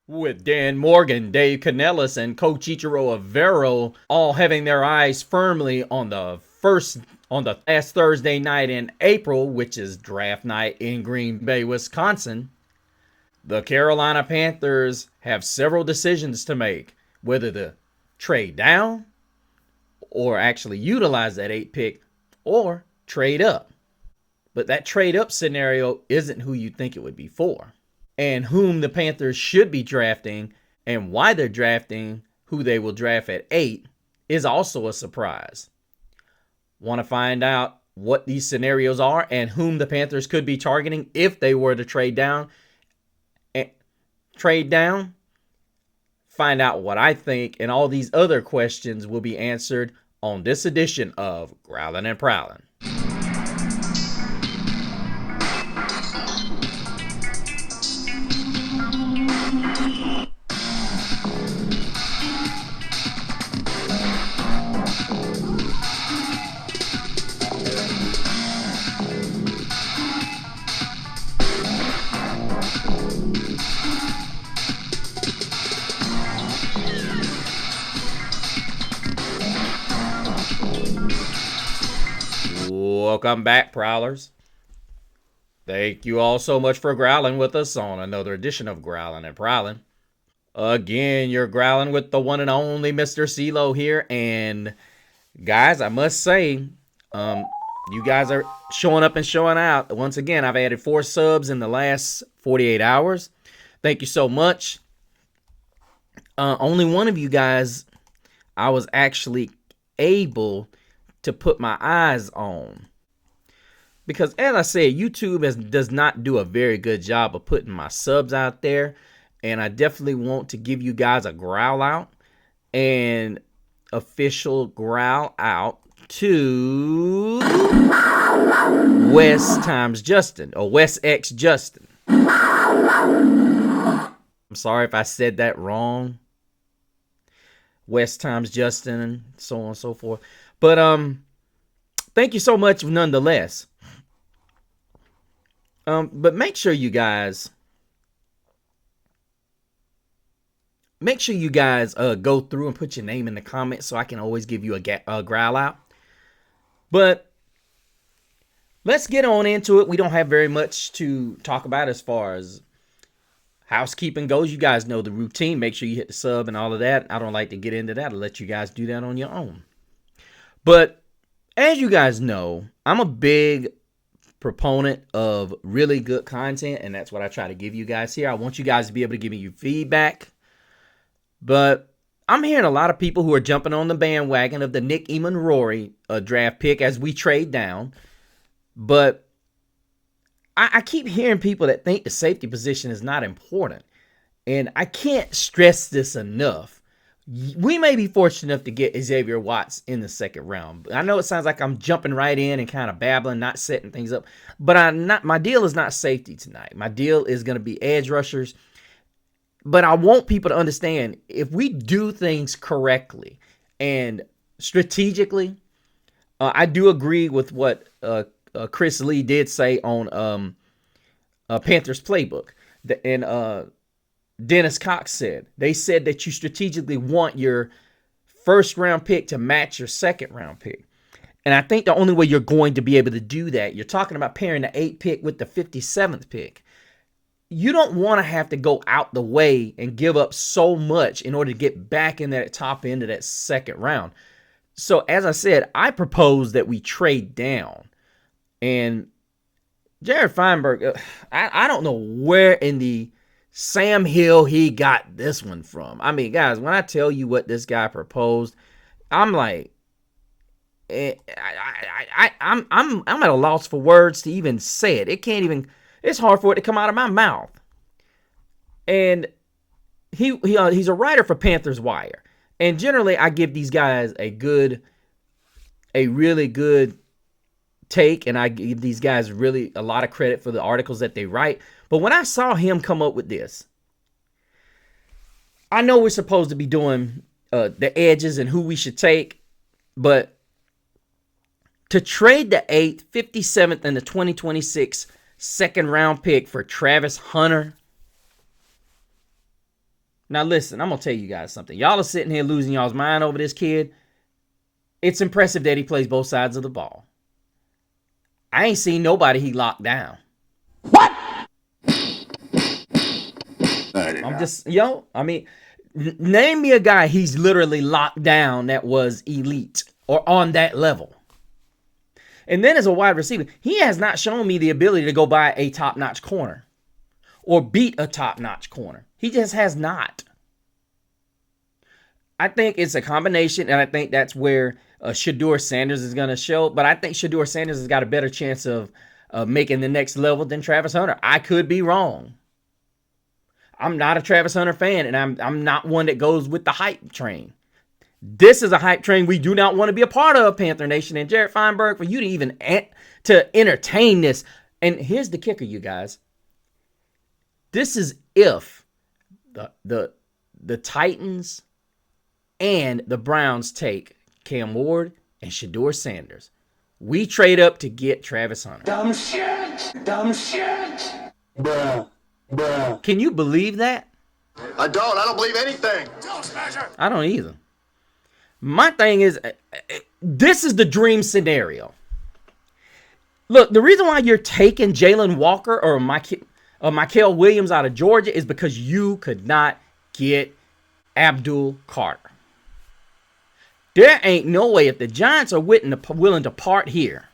With Dan Morgan, Dave Canellis, and Coach Ichiro Avero all having their eyes firmly on the last Thursday night in April, which is draft night in Green Bay, Wisconsin, the Carolina Panthers have several decisions to make, whether to trade down or actually utilize that 8 pick or trade up. But that trade up scenario isn't who you think it would be for. And whom the Panthers should be drafting and why they're drafting who they will draft at 8 is also a surprise. Want to find out what these scenarios are and whom the Panthers could be targeting if they were to trade down? Find out what I think, and all these other questions will be answered on this edition of Growlin' and Prowlin'. Welcome back, Prowlers. Thank you all so much for growling with us on another edition of Growlin' and Prowlin'. Again, you're growling with the one and only Mr. CeeLo here. And guys, I must say, you guys are showing up and showing out. Once again, I've added 4 subs in the last 48 hours. Thank you so much. Only one of you guys I was actually able to put my eyes on. Because as I said, YouTube does not do a very good job of putting my subs out there. And I definitely want to give you guys a growl out. And official growl out to Wes times Justin. Or Wes X Justin. I'm sorry if I said that wrong. Wes times Justin, so on and so forth. But thank you so much nonetheless. But make sure you guys go through and put your name in the comments so I can always give you a growl out. But let's get on into it. We don't have very much to talk about as far as housekeeping goes. You guys know the routine. Make sure you hit the sub and all of that. I don't like to get into that. I'll let you guys do that on your own. But as you guys know, I'm a big proponent of really good content, and that's what I try to give you guys here. I want you guys to be able to give me your feedback. But I'm hearing a lot of people who are jumping on the bandwagon of the Nick Eamon-Rory draft pick as we trade down. But I keep hearing people that think the safety position is not important. And I can't stress this enough. We may be fortunate enough to get Xavier Watts in the second round. I know it sounds like I'm jumping right in and kind of babbling, not setting things up. But my deal is not safety tonight. My deal is going to be edge rushers. But I want people to understand, if we do things correctly and strategically, I do agree with what Chris Lee did say on Panthers Playbook. And Dennis Cox said. They said that you strategically want your first round pick to match your second round pick. And I think the only way you're going to be able to do that, you're talking about pairing the 8th pick with the 57th pick. You don't want to have to go out the way and give up so much in order to get back in that top end of that second round. So as I said, I propose that we trade down. And Jared Feinberg, I don't know where in the Sam Hill he got this one from. I mean, guys, when I tell you what this guy proposed, I'm like, I'm at a loss for words to even say it. It's hard for it to come out of my mouth. And he's a writer for Panthers Wire. And generally I give these guys a really good take, and I give these guys really a lot of credit for the articles that they write. But when I saw him come up with this, I know we're supposed to be doing the edges and who we should take, but to trade the 8th, 57th, and the 2026 second round pick for Travis Hunter, Now listen, I'm gonna tell you guys something. Y'all are sitting here losing y'all's mind over this kid. It's impressive that he plays both sides of the ball. I ain't seen nobody he locked down. What? I'm just, name me a guy he's literally locked down that was elite or on that level. And then as a wide receiver, he has not shown me the ability to go by a top-notch corner or beat a top-notch corner. He just has not. I think it's a combination, and I think that's where Shedeur Sanders is going to show. But I think Shedeur Sanders has got a better chance of making the next level than Travis Hunter. I could be wrong. I'm not a Travis Hunter fan, and I'm not one that goes with the hype train. This is a hype train we do not want to be a part of, Panther Nation. And Jared Feinberg, for you to even to entertain this. And here's the kicker, you guys. This is if the Titans and the Browns take Cam Ward and Shedeur Sanders. We trade up to get Travis Hunter. Dumb shit. Dumb shit. Bruh. Can you believe that? I don't believe anything. I don't either. My thing is, this is the dream scenario. Look, the reason why you're taking Jalen Walker or Mykel Williams out of Georgia is because you could not get Abdul Carter. There ain't no way if the Giants are willing to part here.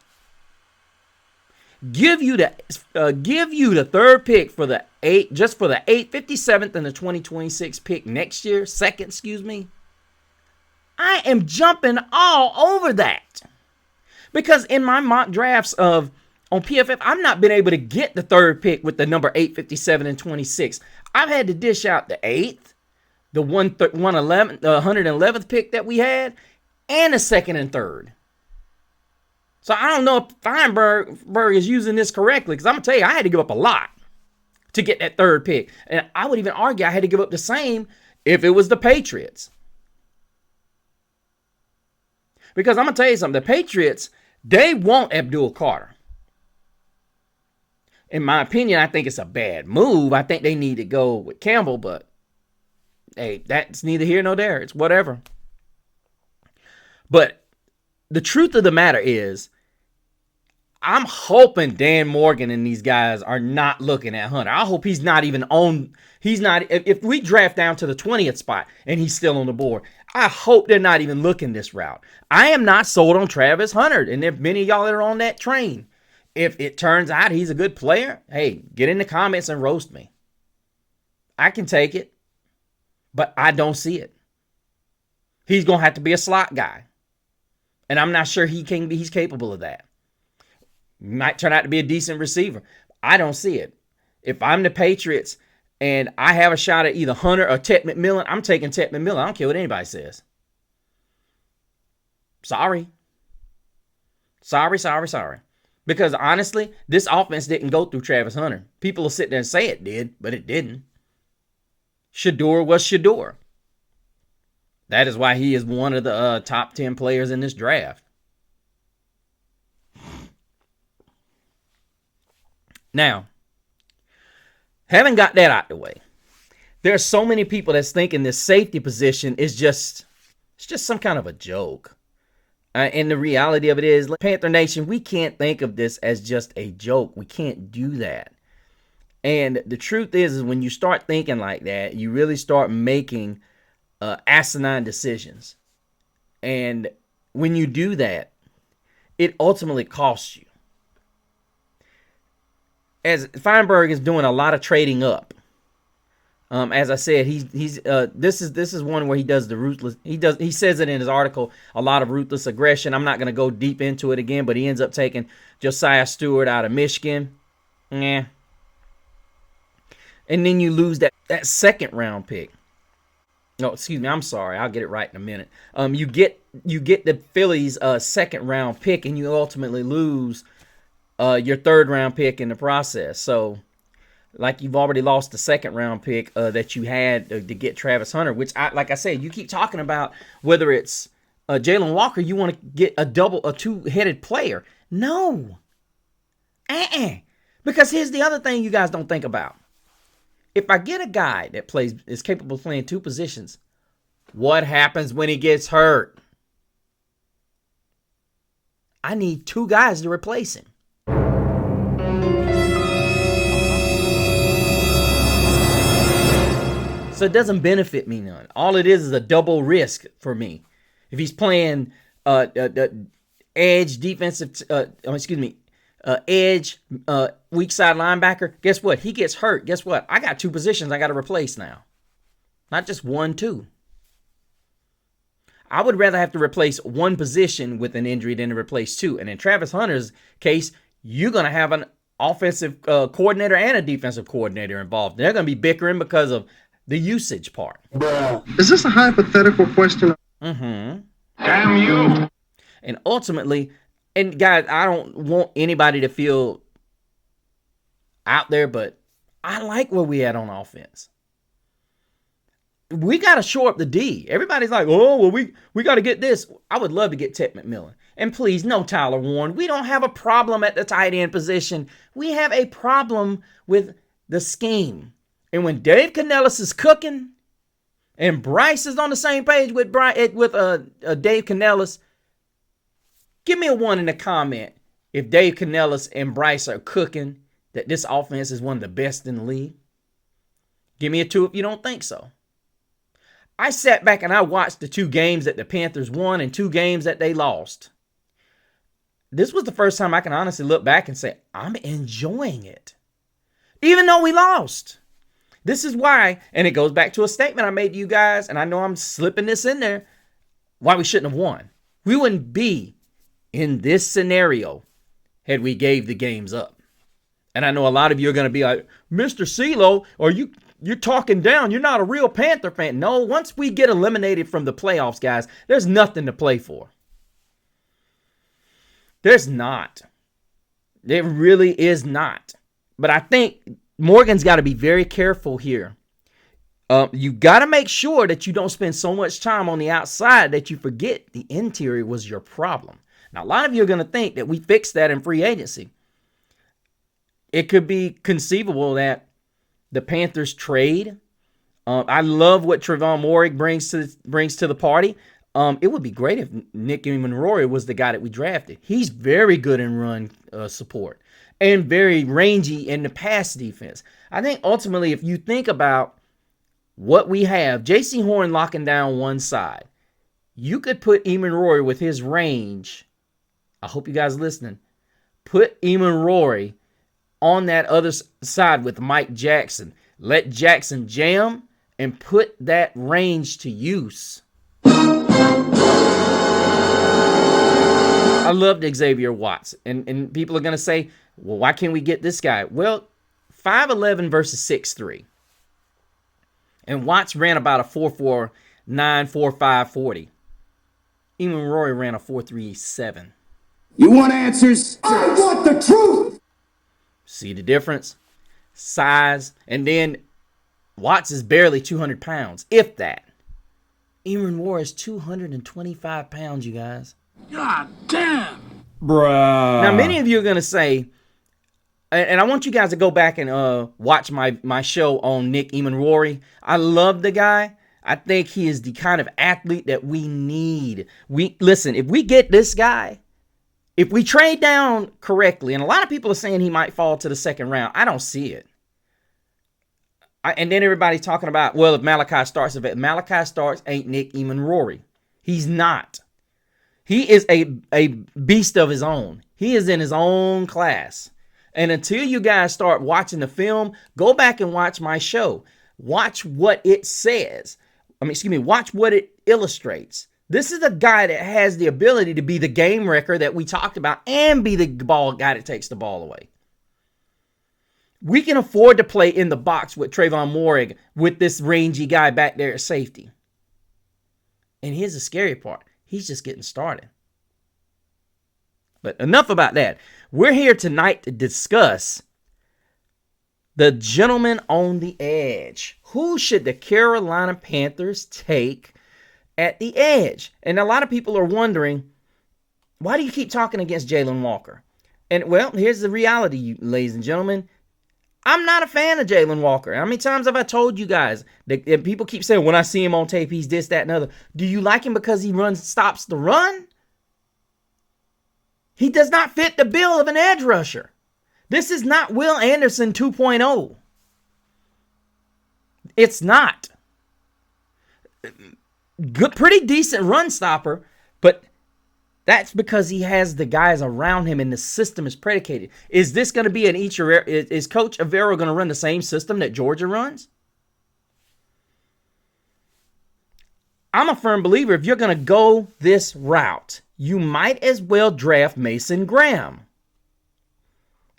Give you the third pick for the 57th and the 2026 pick next year, second, excuse me. I am jumping all over that. Because in my mock drafts on PFF, I've not been able to get the third pick with the number 8, 57, and 26. I've had to dish out the 8th, the 111th pick that we had, and the second and third. So I don't know if Feinberg is using this correctly, because I'm going to tell you, I had to give up a lot to get that third pick. And I would even argue I had to give up the same if it was the Patriots. Because I'm going to tell you something, the Patriots, they want Abdul Carter. In my opinion, I think it's a bad move. I think they need to go with Campbell, but hey, that's neither here nor there. It's whatever. But the truth of the matter is, I'm hoping Dan Morgan and these guys are not looking at Hunter. I hope he's not even on. If we draft down to the 20th spot and he's still on the board, I hope they're not even looking this route. I am not sold on Travis Hunter. And if many of y'all that are on that train, if it turns out he's a good player, hey, get in the comments and roast me. I can take it, but I don't see it. He's going to have to be a slot guy. And I'm not sure he's capable of that. Might turn out to be a decent receiver. I don't see it. If I'm the Patriots and I have a shot at either Hunter or Ted McMillan, I'm taking Ted McMillan. I don't care what anybody says. Sorry. Because honestly, this offense didn't go through Travis Hunter. People will sit there and say it did, but it didn't. Shedeur was Shedeur. That is why he is one of the top 10 players in this draft. Now, having got that out the way, there are so many people that's thinking this safety position is just some kind of a joke. And the reality of it is, Panther Nation, we can't think of this as just a joke. We can't do that. And the truth is when you start thinking like that, you really start making asinine decisions. And when you do that, it ultimately costs you. As Feinberg is doing a lot of trading up. As I said, this is one where he does the ruthless. He says it in his article, a lot of ruthless aggression. I'm not going to go deep into it again, but he ends up taking Josiah Stewart out of Michigan. Yeah. And then you lose that second round pick. No, excuse me. I'm sorry. I'll get it right in a minute. You get the Phillies' second round pick, and you ultimately lose your third round pick in the process. So, like, you've already lost the second round pick that you had to get Travis Hunter, which, like I said, you keep talking about whether it's Jalen Walker, you want to get a two-headed player. No. Because here's the other thing you guys don't think about. If I get a guy that is capable of playing two positions, what happens when he gets hurt? I need two guys to replace him. So it doesn't benefit me none. All it is a double risk for me. If he's playing edge defensive, edge weak side linebacker, guess what? He gets hurt. Guess what? I got two positions I got to replace now. Not just one, two. I would rather have to replace one position with an injury than to replace two. And in Travis Hunter's case, you're going to have an offensive coordinator and a defensive coordinator involved. They're going to be bickering because of the usage part. Is this a hypothetical question? Mm-hmm. Damn you! And ultimately, and guys, I don't want anybody to feel out there, but I like where we at on offense. We got to shore up the D. Everybody's like, oh, well, we got to get this. I would love to get Ted McMillan. And please, no Tyler Warren. We don't have a problem at the tight end position. We have a problem with the scheme. And when Dave Canellis is cooking and Bryce is on the same page with Dave Canellis, give me a 1 in the comment if Dave Canellis and Bryce are cooking, that this offense is one of the best in the league. Give me a 2 if you don't think so. I sat back and I watched the 2 games that the Panthers won and 2 games that they lost. This was the first time I can honestly look back and say, I'm enjoying it. Even though we lost. This is why, and it goes back to a statement I made to you guys, and I know I'm slipping this in there, why we shouldn't have won. We wouldn't be in this scenario had we gave the games up. And I know a lot of you are going to be like, Mr. CeeLo, or you're talking down. You're not a real Panther fan. No, once we get eliminated from the playoffs, guys, there's nothing to play for. There's not. There really is not. But I think Morgan's got to be very careful here. You got to make sure that you don't spend so much time on the outside that you forget the interior was your problem. Now, a lot of you are going to think that we fixed that in free agency. It could be conceivable that the Panthers trade. I love what Trevon Moehrig brings to the party. It would be great if Nick Emanroy was the guy that we drafted. He's very good in run support and very rangy in the pass defense. I think ultimately, if you think about what we have, J.C. Horn locking down one side, you could put Emanroy with his range. I hope you guys are listening. Put Emanroy on that other side with Mike Jackson. Let Jackson jam and put that range to use. I loved Xavier Watts. And people are going to say, well, why can't we get this guy? Well, 5'11 versus 6'3. And Watts ran about a 4.49, 4.5 40. Emanroy ran a 4.37. You want answers? I want the truth! See the difference? Size. And then Watts is barely 200 pounds, if that. Emanroy is 225 pounds, you guys. God damn! Bruh. Now, many of you are going to say, and I want you guys to go back and watch my show on Nick Emanroy. I love the guy. I think he is the kind of athlete that we need. Listen, if we get this guy, if we trade down correctly, and a lot of people are saying he might fall to the second round, I don't see it. And then everybody's talking about, well, if Malachi starts, ain't Nick Emanroy. He's not. He is a beast of his own. He is in his own class. And until you guys start watching the film, go back and watch my show. Watch what it says. Watch what it illustrates. This is a guy that has the ability to be the game wrecker that we talked about and be the guy that takes the ball away. We can afford to play in the box with Trevon Moehrig with this rangy guy back there at safety. And here's the scary part. He's just getting started. But enough about that. We're here tonight to discuss the gentleman on the edge. Who should the Carolina Panthers take at the edge? And a lot of people are wondering, why do you keep talking against Jalen Walker? And well, here's the reality, ladies and gentlemen. I'm not a fan of Jalen Walker. How many times have I told you guys that people keep saying when I see him on tape, he's this, that, and other. Do you like him because he stops the run? He does not fit the bill of an edge rusher. This is not Will Anderson 2.0. It's not. Good, pretty decent run stopper, but that's because he has the guys around him and the system is predicated. Is this going to be is Coach Avero going to run the same system that Georgia runs? I'm a firm believer if you're going to go this route, you might as well draft Mason Graham.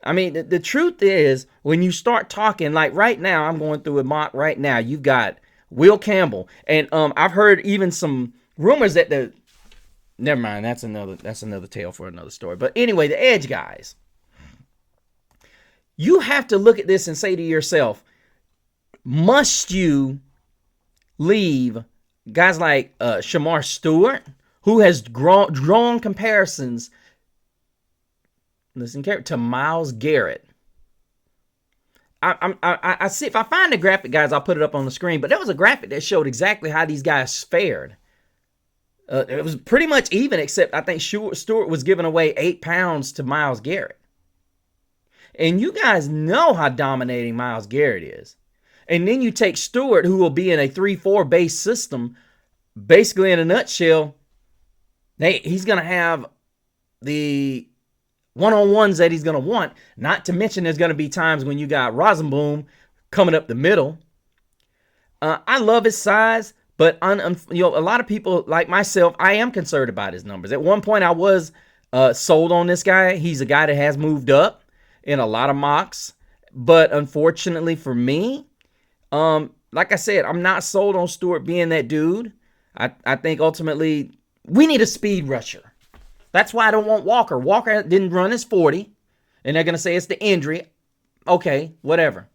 I mean, the truth is, when you start talking, like right now, I'm going through a mock right now. You've got Will Campbell, and I've heard even some rumors that never mind, that's another tale for another story. But anyway, the edge guys. You have to look at this and say to yourself, must you leave guys like Shamar Stewart, who has drawn comparisons, listen, to Myles Garrett? I see, if I find the graphic, guys, I'll put it up on the screen. But there was a graphic that showed exactly how these guys fared. It was pretty much even, except I think Stewart was giving away 8 pounds to Myles Garrett. And you guys know how dominating Myles Garrett is. And then you take Stewart, who will be in a 3-4 base system. Basically, in a nutshell, he's going to have the one-on-ones that he's going to want. Not to mention there's going to be times when you got Rosenboom coming up the middle. I love his size. But a lot of people like myself, I am concerned about his numbers. At one point, I was sold on this guy. He's a guy that has moved up in a lot of mocks. But unfortunately for me, like I said, I'm not sold on Stewart being that dude. I think ultimately we need a speed rusher. That's why I don't want Walker. Walker didn't run his 40, and they're going to say it's the injury. Okay, whatever.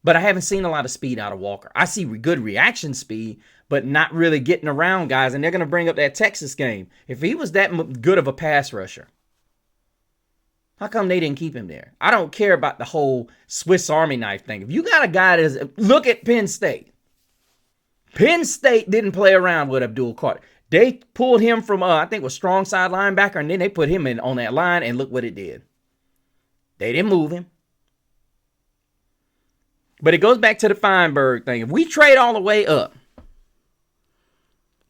But I haven't seen a lot of speed out of Walker. I see good reaction speed, but not really getting around guys. And they're going to bring up that Texas game. If he was that good of a pass rusher, how come they didn't keep him there? I don't care about the whole Swiss Army knife thing. If you got a guy that is, look at Penn State. Penn State didn't play around with Abdul Carter. They pulled him from, I think it was strong side linebacker, and then they put him in on that line, and look what it did. They didn't move him. But it goes back to the Feinberg thing. If we trade all the way up,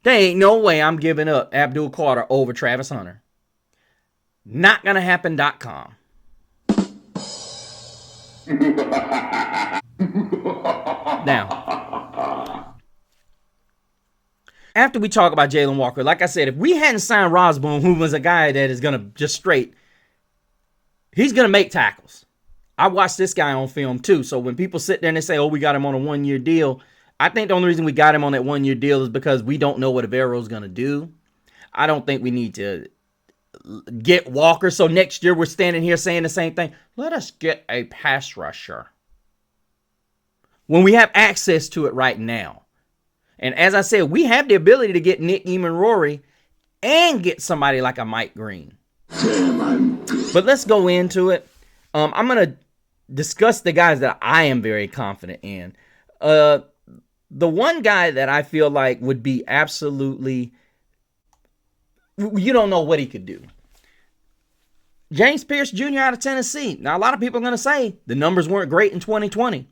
there ain't no way I'm giving up Abdul Carter over Travis Hunter. Not gonna happen.com. Now, after we talk about Jalen Walker, like I said, if we hadn't signed Rosboom, who was a guy that is gonna just straight, he's gonna make tackles. I watched this guy on film too. So when people sit there and they say, oh, we got him on a 1-year deal, I think the only reason we got him on that 1-year deal is because we don't know what Avero's going to do. I don't think we need to get Walker. So next year we're standing here saying the same thing. Let us get a pass rusher when we have access to it right now. And as I said, we have the ability to get Nick Eamon-Rory and get somebody like a Mike Green. But let's go into it. I'm going to discuss the guys that I am very confident in. The one guy that I feel like would be absolutely, you don't know what he could do. James Pierce Jr. out of Tennessee. Now, a lot of people are going to say the numbers weren't great in 2020,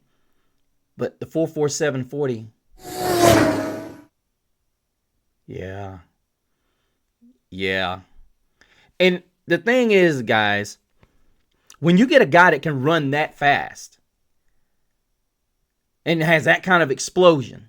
but the 4.47 40. Yeah. And the thing is, guys, when you get a guy that can run that fast and has that kind of explosion,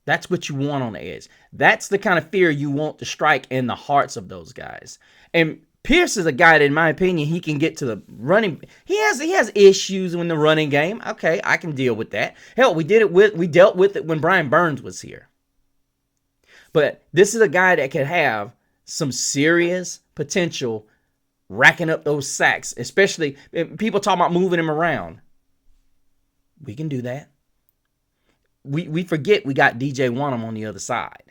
that's what you want on the edge. That's the kind of fear you want to strike in the hearts of those guys. And Pierce is a guy that, in my opinion, he can get to the running. He has issues in the running game. Okay, I can deal with that. Hell, we dealt with it when Brian Burns was here. But this is a guy that could have some serious potential racking up those sacks, especially people talk about moving him around. We can do that. We forget we got DJ Wanham on the other side.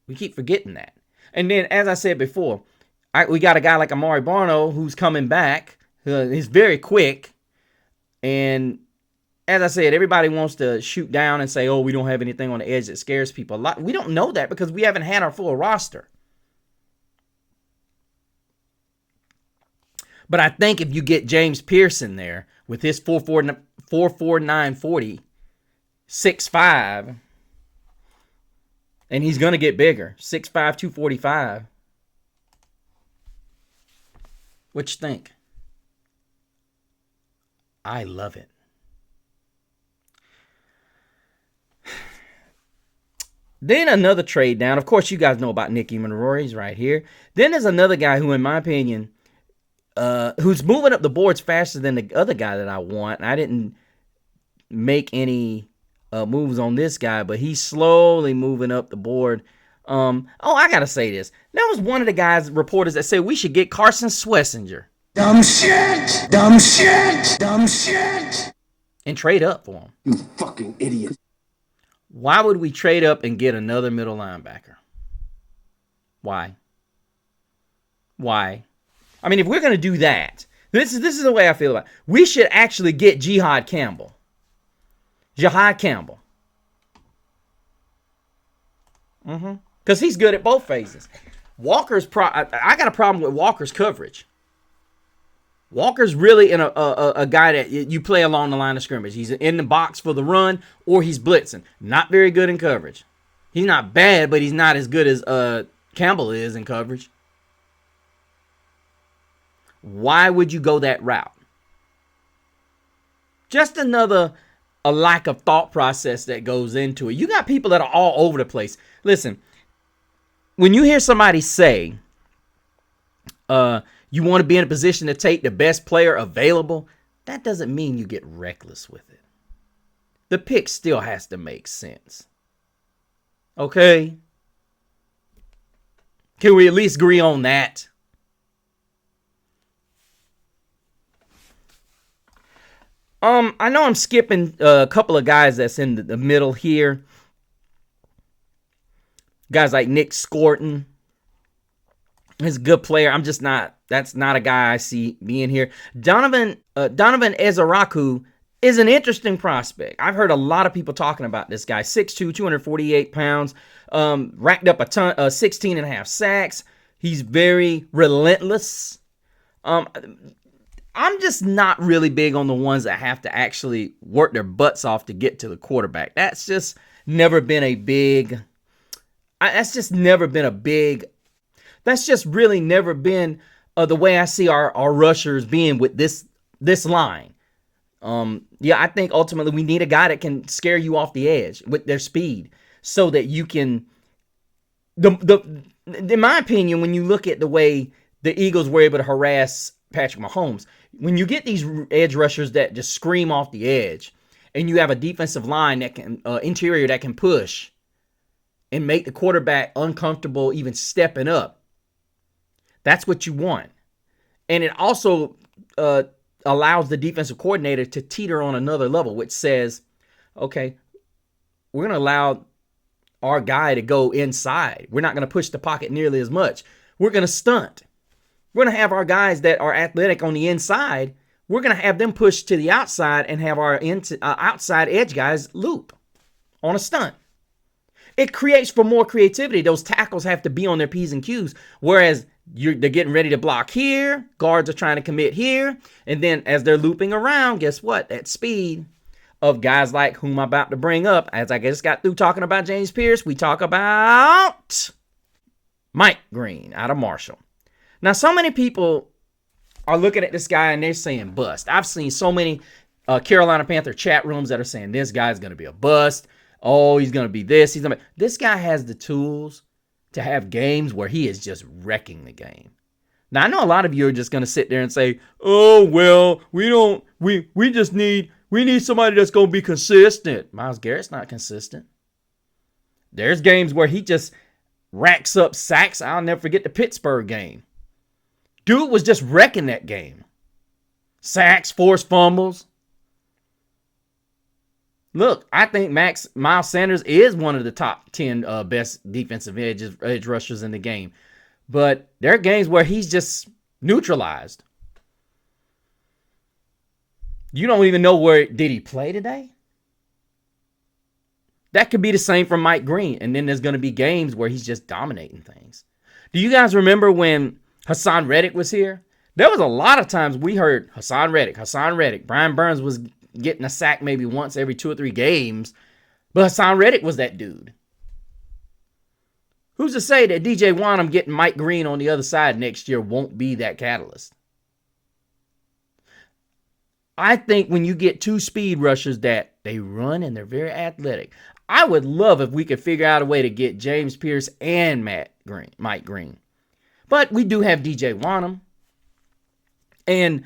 We keep forgetting that. And then, as I said before, We got a guy like Amari Barno who's coming back. He's very quick. And as I said, everybody wants to shoot down and say, oh, we don't have anything on the edge that scares people. We don't know that because we haven't had our full roster. But I think if you get James Pearson there with his 4.49 40, 6'5", and he's going to get bigger, 6'5", 245. What you think? I love it. Then another trade down. Of course, you guys know about Nicky Monroe. He's right here. Then there's another guy who, in my opinion, who's moving up the boards faster than the other guy that I want. I didn't make any moves on this guy, but he's slowly moving up the board. I gotta say this. That was one of the guys, reporters, that said we should get Carson Swessinger. Dumb shit! Dumb shit! Dumb shit! And trade up for him. You fucking idiot. Why would we trade up and get another middle linebacker? Why? I mean, if we're going to do that, this is the way I feel about it. We should actually get Jihad Campbell. Because he's good at both phases. I got a problem with Walker's coverage. Walker's really a guy that you play along the line of scrimmage. He's in the box for the run or he's blitzing. Not very good in coverage. He's not bad, but he's not as good as Campbell is in coverage. Why would you go that route? Just a lack of thought process that goes into it. You got people that are all over the place. Listen, when you hear somebody say, you want to be in a position to take the best player available, that doesn't mean you get reckless with it. The pick still has to make sense. Okay? Can we at least agree on that? I know I'm skipping a couple of guys that's in the middle here. Guys like Nick Scorton. He's a good player. That's not a guy I see being here. Donovan Ezaraku is an interesting prospect. I've heard a lot of people talking about this guy. 6'2", 248 pounds. Racked up 16 and a half sacks. He's very relentless. I'm just not really big on the ones that have to actually work their butts off to get to the quarterback. That's just never been a big. That's just really never been the way I see our rushers being with this line. I think ultimately we need a guy that can scare you off the edge with their speed, so that you can. In my opinion, when you look at the way the Eagles were able to harass Patrick Mahomes, when you get these edge rushers that just scream off the edge, and you have a defensive line that can interior that can push and make the quarterback uncomfortable even stepping up, that's what you want. And it also allows the defensive coordinator to teeter on another level, which says, okay, we're going to allow our guy to go inside. We're not going to push the pocket nearly as much. We're going to stunt. We're going to have our guys that are athletic on the inside. We're going to have them push to the outside and have our outside edge guys loop on a stunt. It creates for more creativity. Those tackles have to be on their P's and Q's, whereas they're getting ready to block here. Guards are trying to commit here. And then as they're looping around, guess what? That speed of guys like whom I'm about to bring up, as I just got through talking about James Pierce, we talk about Mike Green out of Marshall. Now, so many people are looking at this guy and they're saying bust. I've seen so many Carolina Panther chat rooms that are saying this guy's going to be a bust. Oh, he's going to be this. This guy has the tools to have games where he is just wrecking the game. Now, I know a lot of you are just going to sit there and say, oh, well, we need somebody that's going to be consistent. Myles Garrett's not consistent. There's games where he just racks up sacks. I'll never forget the Pittsburgh game. Dude was just wrecking that game. Sacks, forced fumbles. Look, I think Miles Sanders is one of the top 10 best defensive edge rushers in the game. But there are games where he's just neutralized. You don't even know did he play today? That could be the same for Mike Green. And then there's going to be games where he's just dominating things. Do you guys remember when Hassan Reddick was here? There was a lot of times we heard Hassan Reddick. Brian Burns was getting a sack maybe once every 2 or 3 games. But Hassan Reddick was that dude. Who's to say that DJ Wanham getting Mike Green on the other side next year won't be that catalyst? I think when you get 2 speed rushers that they run and they're very athletic, I would love if we could figure out a way to get James Pierce and Mike Green. But we do have DJ Wanham. And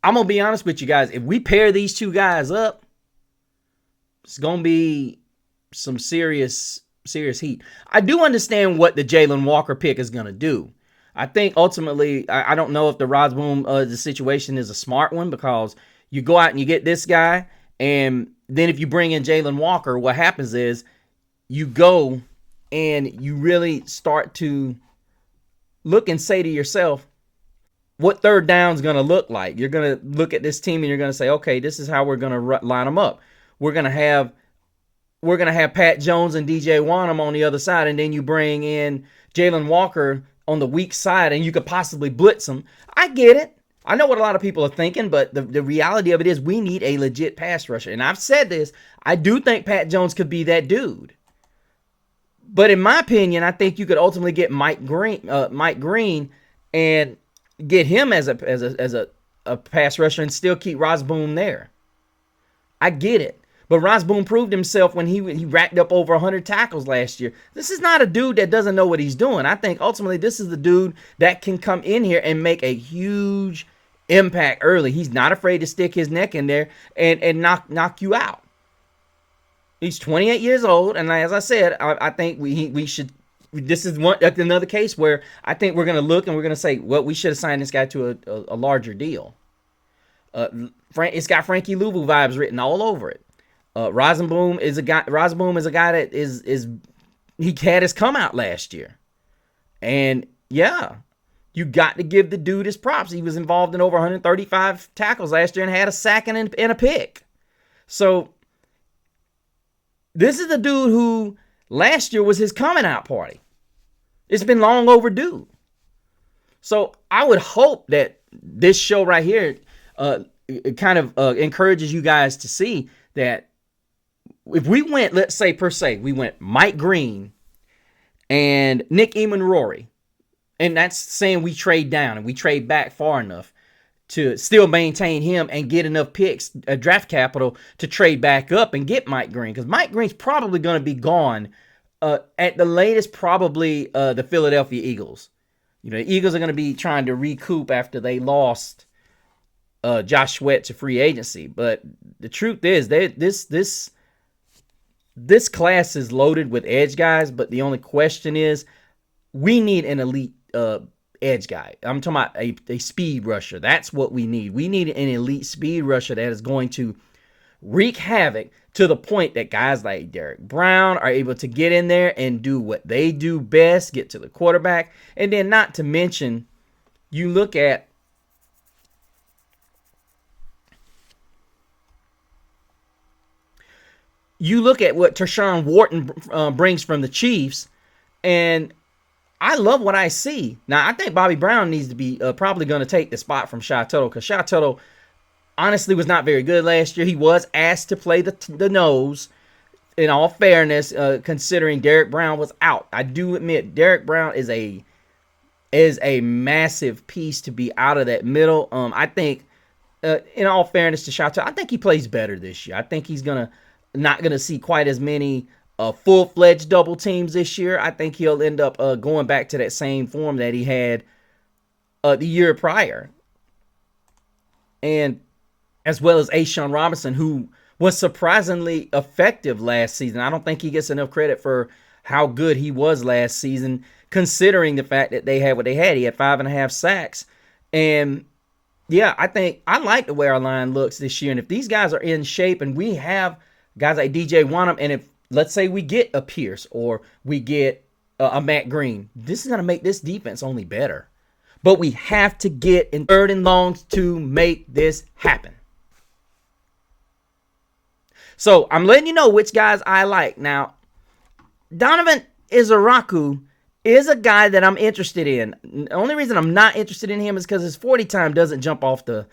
I'm going to be honest with you guys. If we pair these 2 guys up, it's going to be some serious heat. I do understand what the Jalen Walker pick is going to do. I think ultimately, I don't know if the Rosboom the situation is a smart one, because you go out and you get this guy, and then if you bring in Jalen Walker, what happens is you go and you really start to look and say to yourself, what third down is going to look like? You're going to look at this team and you're going to say, okay, this is how we're going to line them up. We're going to have Pat Jones and DJ Wanham on the other side, and then you bring in Jalen Walker on the weak side, and you could possibly blitz them. I get it. I know what a lot of people are thinking, but the reality of it is we need a legit pass rusher. And I've said this, I do think Pat Jones could be that dude. But in my opinion, I think you could ultimately get Mike Green and get him as a pass rusher and still keep Rosboom there. I get it. But Rosboom proved himself when he racked up over 100 tackles last year. This is not a dude that doesn't know what he's doing. I think ultimately this is the dude that can come in here and make a huge impact early. He's not afraid to stick his neck in there and knock you out. He's 28 years old, and as I said, I think we should. This is another case where I think we're going to look and we're going to say, well, we should have signed this guy to a larger deal. It's got Frankie Louvu vibes written all over it. Rosboom is a guy that is he had his come out last year. And yeah, you got to give the dude his props. He was involved in over 135 tackles last year and had a sack and a pick. So this is the dude who last year was his coming out party. It's been long overdue. So I would hope that this show right here it kind of encourages you guys to see that if we went, let's say per se, we went Mike Green and Nick Eamon-Rory, and that's saying we trade down and we trade back far enough to still maintain him and get enough picks, draft capital to trade back up and get Mike Green, because Mike Green's probably going to be gone at the latest, probably the Philadelphia Eagles. You know, the Eagles are going to be trying to recoup after they lost Josh Sweat to free agency. But the truth is, this class is loaded with edge guys, but the only question is we need an elite edge guy. I'm talking about a speed rusher. That's what we need. We need an elite speed rusher that is going to wreak havoc to the point that guys like Derek Brown are able to get in there and do what they do best, get to the quarterback. And then not to mention, you look at what Tershawn Wharton brings from the Chiefs, and I love what I see. Now, I think Bobby Brown needs to be probably going to take the spot from Shy Tuttle, because Shy Tuttle honestly was not very good last year. He was asked to play the nose, in all fairness, considering Derek Brown was out. I do admit Derek Brown is a massive piece to be out of that middle. I think, in all fairness to Shy Tuttle, I think he plays better this year. I think he's not gonna see quite as many full-fledged double teams this year. I think he'll end up going back to that same form that he had the year prior. And as well as Ashawn Robinson, who was surprisingly effective last season. I don't think he gets enough credit for how good he was last season, considering the fact that they had what they had. He had 5.5 sacks. And yeah, I like the way our line looks this year. And if these guys are in shape and we have guys like DJ Wanham, and if, let's say we get a Pierce or we get a Matt Green. This is going to make this defense only better. But we have to get in 3rd and longs to make this happen. So I'm letting you know which guys I like. Now, Donovan Izaraku is a guy that I'm interested in. The only reason I'm not interested in him is because his 40 time doesn't jump off the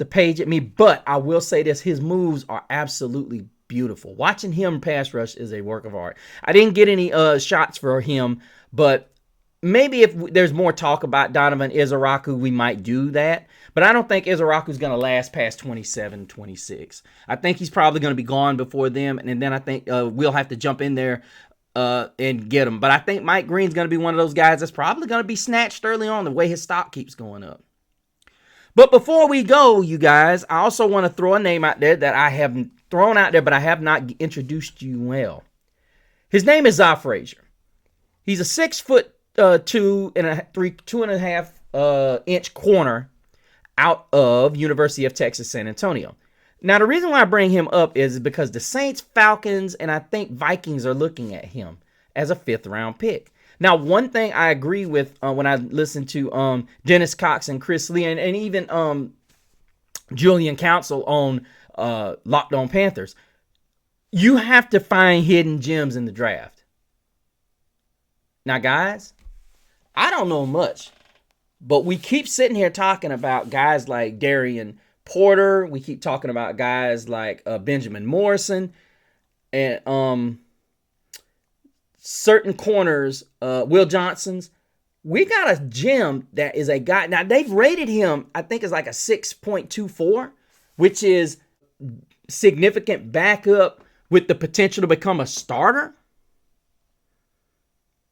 page at me. But I will say this, his moves are absolutely beautiful. Watching him pass rush is a work of art. I didn't get any shots for him, but maybe if there's more talk about Donovan Izaraku, we might do that. But I don't think Izaraku's going to last past 27, 26. I think he's probably going to be gone before them, and then I think we'll have to jump in there and get him. But I think Mike Green's going to be one of those guys that's probably going to be snatched early on the way his stock keeps going up. But before we go, you guys, I also want to throw a name out there that I have thrown out there, but I have not introduced you well. His name is Za Frazier. He's a 6'2" and a 2.5 inch corner out of University of Texas San Antonio. Now, the reason why I bring him up is because the Saints, Falcons, and I think Vikings are looking at him as a 5th round pick. Now, one thing I agree with when I listen to Dennis Cox and Chris Lee and even Julian Council on Locked On Panthers, you have to find hidden gems in the draft. Now, guys, I don't know much, but we keep sitting here talking about guys like Darian Porter. We keep talking about guys like Benjamin Morrison and certain corners, Will Johnson's. We got a gem that is a guy. Now, they've rated him, I think, as like a 6.24, which is significant backup with the potential to become a starter.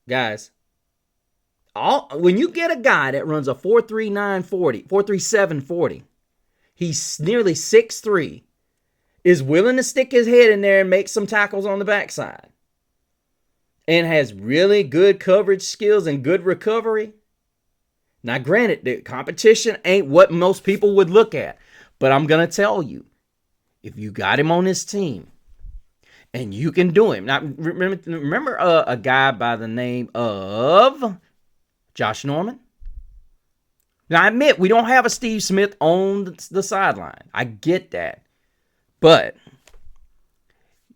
Guys, when you get a guy that runs a 4.39 40, he's nearly 6'3", is willing to stick his head in there and make some tackles on the backside, and has really good coverage skills and good recovery. Now, granted, the competition ain't what most people would look at, but I'm going to tell you, if you got him on this team and you can do him. Now, remember a guy by the name of Josh Norman? Now, I admit, we don't have a Steve Smith on the sideline. I get that. But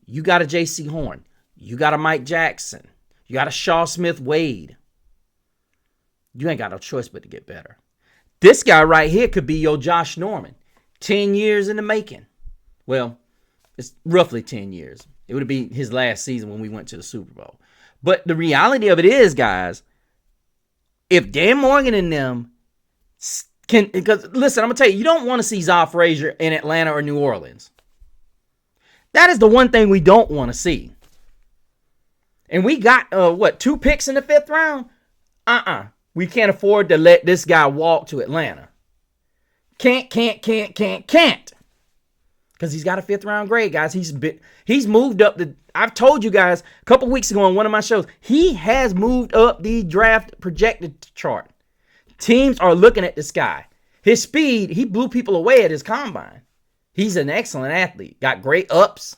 you got a J.C. Horn. You got a Mike Jackson. You got a Shaw Smith-Wade. You ain't got no choice but to get better. This guy right here could be your Josh Norman. 10 years in the making. Well, it's roughly 10 years. It would be his last season when we went to the Super Bowl. But the reality of it is, guys, if Dan Morgan and them can, because listen, I'm going to tell you, you don't want to see Za Frazier in Atlanta or New Orleans. That is the one thing we don't want to see. And we got, 2 picks in the 5th round? We can't afford to let this guy walk to Atlanta. Can't. Because he's got a 5th round grade, guys. He's moved up I've told you guys a couple weeks ago on one of my shows, he has moved up the draft projected chart. Teams are looking at this guy. His speed, he blew people away at his combine. He's an excellent athlete. Got great ups.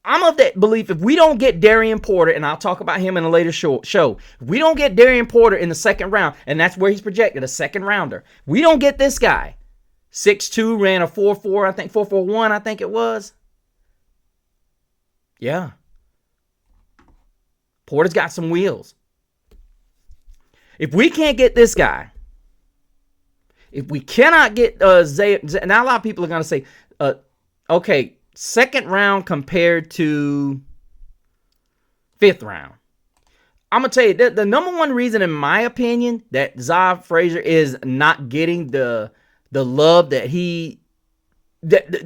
I'm of that belief if we don't get Darian Porter, and I'll talk about him in a later show. If we don't get Darian Porter in the 2nd round, and that's where he's projected, a 2nd rounder. We don't get this guy. 6'2", ran a 4.4, I think 4.41, I think it was. Yeah. Porter's got some wheels. If we can't get this guy, if we cannot get Zay, now a lot of people are going to say, okay, 2nd round compared to 5th round. I'm going to tell you, the number one reason, in my opinion, that Za Frazier is not getting the love that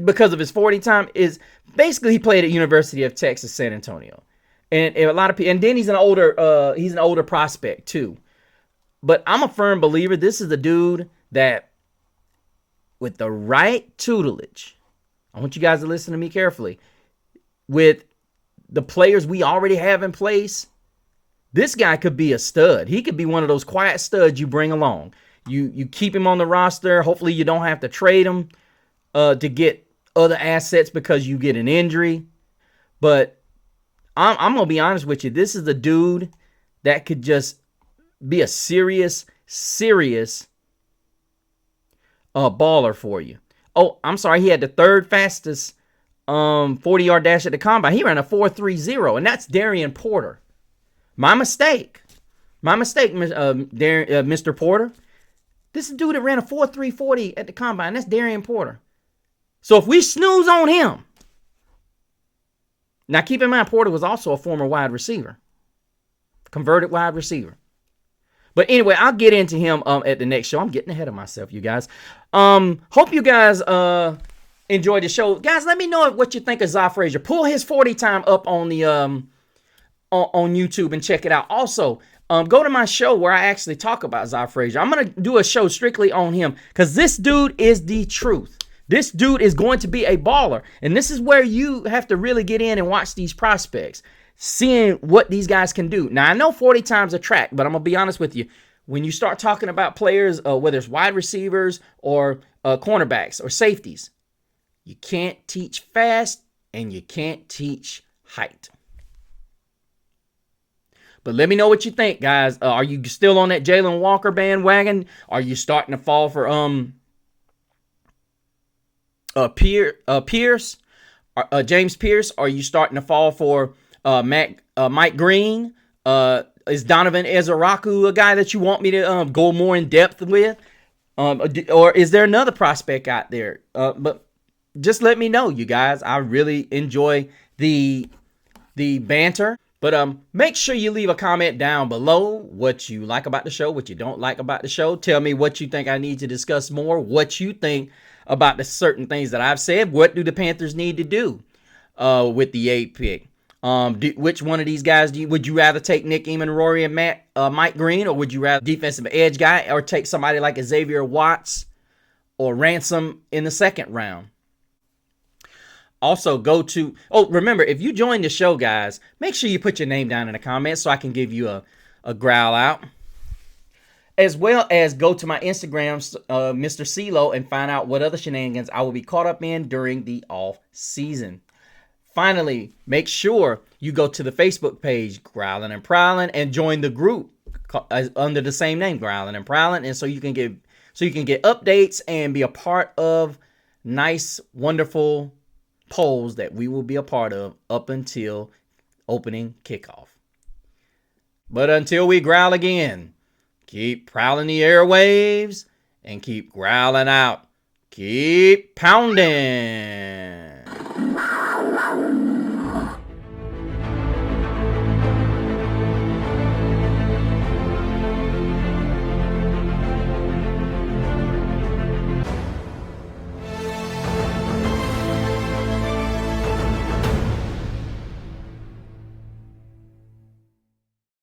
because of his 40 time is basically he played at University of Texas San Antonio. And a lot of people, and then he's an older prospect too. But I'm a firm believer this is the dude that, with the right tutelage, I want you guys to listen to me carefully, with the players we already have in place, this guy could be a stud. He could be one of those quiet studs you bring along. You keep him on the roster. Hopefully you don't have to trade him to get other assets because you get an injury. But I'm gonna be honest with you. This is a dude that could just be a serious baller for you. Oh, I'm sorry. He had the third fastest 40-yard dash at the combine. He ran a 4.30, and that's Darian Porter. My mistake, Mr. Porter. This is a dude that ran a 4.340 at the combine. That's Darian Porter. So if we snooze on him, now keep in mind Porter was also a former wide receiver, converted wide receiver. But anyway, I'll get into him at the next show. I'm getting ahead of myself, you guys. Hope you guys enjoyed the show. Guys, let me know what you think of Zah Frazier. Pull his 40 time up on the on YouTube and check it out. Also, go to my show where I actually talk about Zah Frazier. I'm going to do a show strictly on him because this dude is the truth. This dude is going to be a baller. And this is where you have to really get in and watch these prospects, seeing what these guys can do. Now, I know 40 times a track, but I'm going to be honest with you. When you start talking about players, whether it's wide receivers or cornerbacks or safeties, you can't teach fast and you can't teach height. But let me know what you think, guys. Are you still on that Jalen Walker bandwagon? Are you starting to fall for Pierce, James Pierce? Are you starting to fall for Mike Green? Is Donovan Ezeraku a guy that you want me to go more in depth with? Or is there another prospect out there? But just let me know, you guys. I really enjoy the banter. But make sure you leave a comment down below what you like about the show, what you don't like about the show. Tell me what you think I need to discuss more, what you think about the certain things that I've said. What do the Panthers need to do with the 8th pick? Which one of these guys would you rather take? Nick Eamon-Rory and Mike Green, or would you rather defensive edge guy, or take somebody like Xavier Watts or Ransom in the 2nd round? Also, remember, if you join the show, guys, make sure you put your name down in the comments so I can give you a growl out. As well as go to my Instagram, Mr. CeeLo, and find out what other shenanigans I will be caught up in during the off season. Finally, make sure you go to the Facebook page, Growlin' and Prowlin', and join the group under the same name, Growlin' and Prowlin', and so you can get updates and be a part of nice, wonderful polls that we will be a part of up until opening kickoff. But until we growl again, keep prowling the airwaves and keep growling out. Keep pounding.